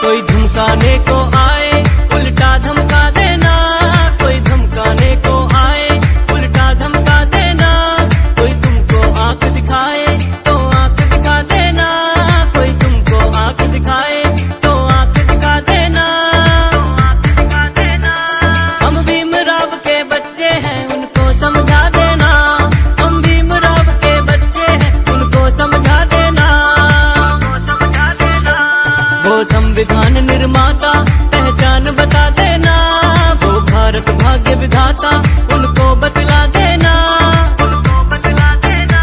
कोई धमकाने को आए उल्टा धमका देना, कोई धमकाने को आए उल्टा धमका देना, कोई तुमको आंख दिखाए तो आंख दिखा देना, कोई तुमको आंख दिखाए तो आंख दिखा देना, आंख दिखा देना। हम भीमराव के बच्चे हैं उनको समझा देना, हम भीमराव के बच्चे हैं उनको समझा देना, समझा देना। वो संविधान निर्माता पहचान बता देना, वो भारत भाग्य विधाता उनको बतला देना, उनको बतला देना।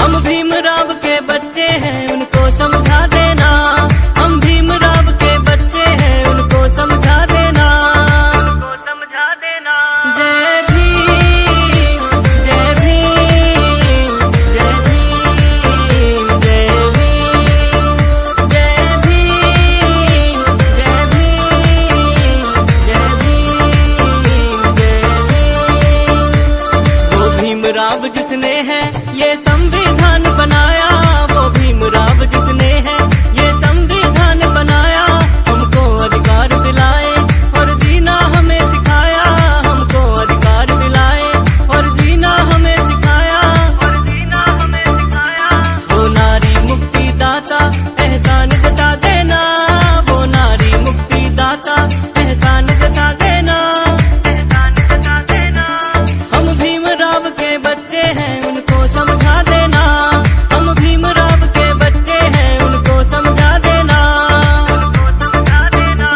हम भीमराव के बच्चे हैं उनको समझा देना, हम भीमराव के बच्चे हैं उनको समझा देना, उनको समझा देना। जय भीम जय भीम जय भीम जय भीम जय भीम जय भीम जय भीम जय भीम। वो भीमराव जिसने है ये संविधान बनाया, वो भीमराव जिसने है ये संविधान बनाया, हमको अधिकार दिलाए और जीना हमें सिखाया, हमको अधिकार दिलाए और जीना हमें सिखाया, और जीना हमें सिखाया। वो नारी मुक्ति दाता एहसान जता देना, वो नारी मुक्ति दाता एहसान जता देना, एहसान जता देना। हम भीमराव के बच्चे हैं उनको समझा देना, हम भीमराव के बच्चे हैं उनको समझा देना, उनको समझा देना।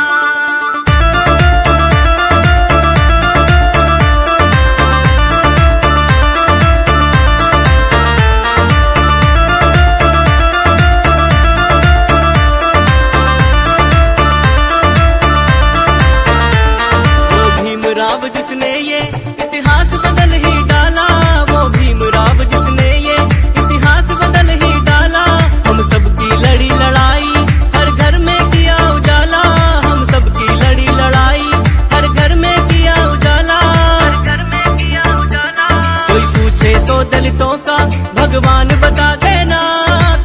वो भीमराव जिसने ये इतिहास बदल ही डाला, वो भीमराव जिसने ये इतिहास बदल ही डाला। हम सबकी लड़ी लड़ाई हर घर में किया उजाला, हम सबकी लड़ी लड़ाई हर घर में किया उजाला, हर घर में किया उजाला। कोई पूछे तो दलितों का भगवान बता देना,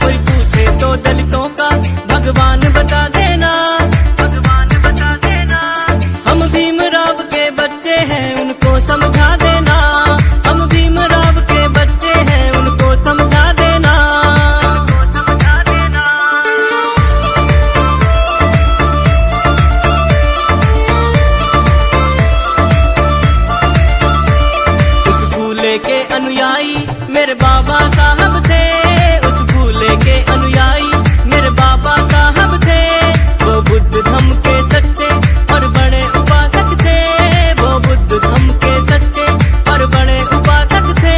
कोई पूछे तो दलितों का भगवान बता देना, भगवान बता देना। हम भीमराव के बच्चे हैं उनको समझा देना, हम भीमराव के बच्चे हैं उनको समझा देना, उनको समझा देना। उस फूले के अनुयायी मेरे बाबा साहब थे, उस फूले के अनुयायी मेरे बाबा साहब थे। वो बुद्ध धम्म के सच्चे और बड़े उपासक थे, वो बुद्ध धम्म के सच्चे और बड़े उपासक थे,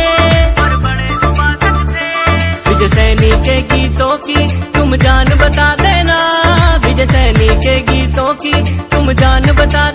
और बड़े उपासक थे। विजय सैनी के गीतों की तुम जान बता देना, विजय सैनी के गीतों की तुम जान बता